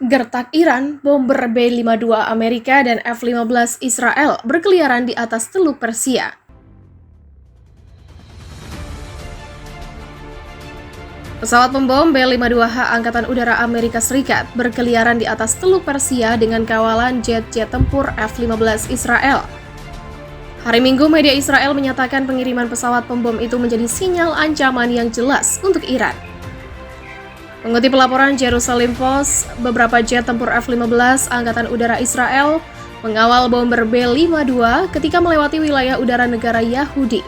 Gertak Iran, bomber B-52 Amerika dan F-15 Israel berkeliaran di atas Teluk Persia. Pesawat pembom B-52H Angkatan Udara Amerika Serikat berkeliaran di atas Teluk Persia dengan kawalan jet-jet tempur F-15 Israel. Hari Minggu, media Israel menyatakan pengiriman pesawat pembom itu menjadi sinyal ancaman yang jelas untuk Iran. Mengutip laporan Jerusalem Post, beberapa jet tempur F-15 Angkatan Udara Israel mengawal bomber B-52 ketika melewati wilayah udara negara Yahudi.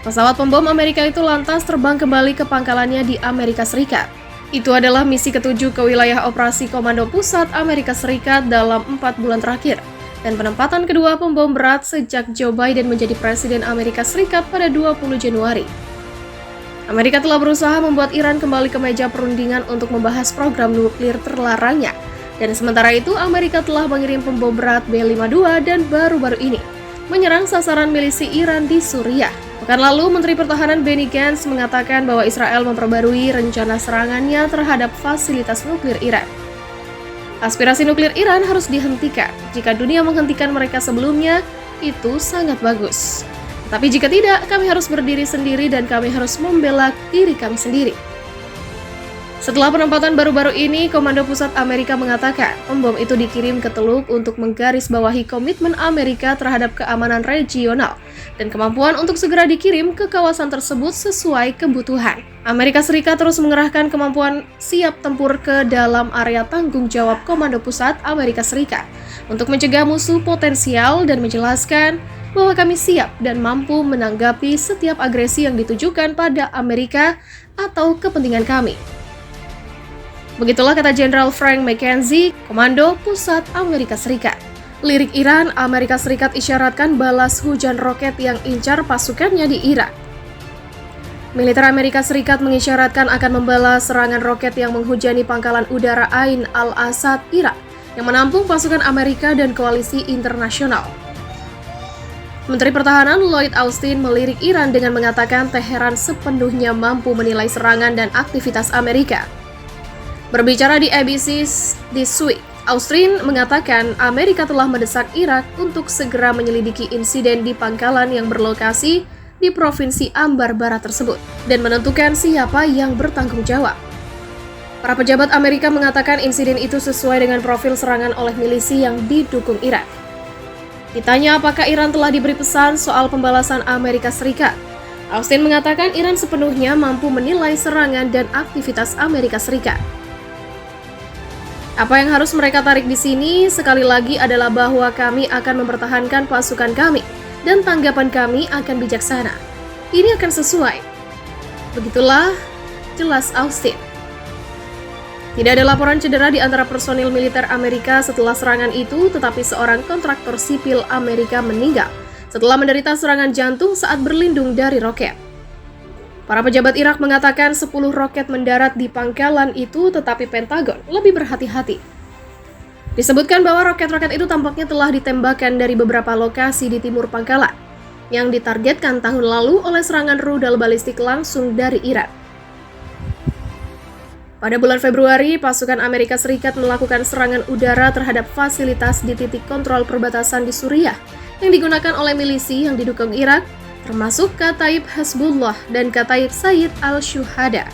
Pesawat pembom Amerika itu lantas terbang kembali ke pangkalannya di Amerika Serikat. Itu adalah misi ketujuh ke wilayah operasi Komando Pusat Amerika Serikat dalam 4 bulan terakhir, dan penempatan kedua pembom berat sejak Joe Biden menjadi Presiden Amerika Serikat pada 20 Januari. Amerika telah berusaha membuat Iran kembali ke meja perundingan untuk membahas program nuklir terlarangnya. Dan sementara itu, Amerika telah mengirim pembom berat B-52 dan baru-baru ini menyerang sasaran milisi Iran di Suriah. Pekan lalu, Menteri Pertahanan Benny Gantz mengatakan bahwa Israel memperbarui rencana serangannya terhadap fasilitas nuklir Iran. Aspirasi nuklir Iran harus dihentikan. Jika dunia menghentikan mereka sebelumnya, itu sangat bagus. Tapi jika tidak, kami harus berdiri sendiri dan kami harus membela diri kami sendiri. Setelah penempatan baru-baru ini, Komando Pusat Amerika mengatakan pembom itu dikirim ke Teluk untuk menggarisbawahi komitmen Amerika terhadap keamanan regional dan kemampuan untuk segera dikirim ke kawasan tersebut sesuai kebutuhan. Amerika Serikat terus mengerahkan kemampuan siap tempur ke dalam area tanggung jawab Komando Pusat Amerika Serikat untuk mencegah musuh potensial dan menjelaskan bahwa kami siap dan mampu menanggapi setiap agresi yang ditujukan pada Amerika atau kepentingan kami. Begitulah kata Jenderal Frank McKenzie, Komando Pusat Amerika Serikat. Lirik Iran, Amerika Serikat isyaratkan balas hujan roket yang incar pasukannya di Irak. Militer Amerika Serikat mengisyaratkan akan membalas serangan roket yang menghujani pangkalan udara Ain al-Asad, Irak, yang menampung pasukan Amerika dan koalisi internasional. Menteri Pertahanan Lloyd Austin melirik Iran dengan mengatakan Teheran sepenuhnya mampu menilai serangan dan aktivitas Amerika. Berbicara di ABC's This Week, Austin mengatakan Amerika telah mendesak Irak untuk segera menyelidiki insiden di pangkalan yang berlokasi di Provinsi Ambar Barat tersebut dan menentukan siapa yang bertanggung jawab. Para pejabat Amerika mengatakan insiden itu sesuai dengan profil serangan oleh milisi yang didukung Iran. Ditanya apakah Iran telah diberi pesan soal pembalasan Amerika Serikat, Austin mengatakan Iran sepenuhnya mampu menilai serangan dan aktivitas Amerika Serikat. Apa yang harus mereka tarik di sini sekali lagi adalah bahwa kami akan mempertahankan pasukan kami dan tanggapan kami akan bijaksana. Ini akan sesuai. Begitulah jelas Austin. Tidak ada laporan cedera di antara personil militer Amerika setelah serangan itu, tetapi seorang kontraktor sipil Amerika meninggal setelah menderita serangan jantung saat berlindung dari roket. Para pejabat Irak mengatakan 10 roket mendarat di pangkalan itu, tetapi Pentagon lebih berhati-hati. Disebutkan bahwa roket-roket itu tampaknya telah ditembakkan dari beberapa lokasi di timur pangkalan, yang ditargetkan tahun lalu oleh serangan rudal balistik langsung dari Iran. Pada bulan Februari, pasukan Amerika Serikat melakukan serangan udara terhadap fasilitas di titik kontrol perbatasan di Suriah yang digunakan oleh milisi yang didukung Irak, termasuk Kataib Hezbollah dan Kataib Sayyid al-Syuhada.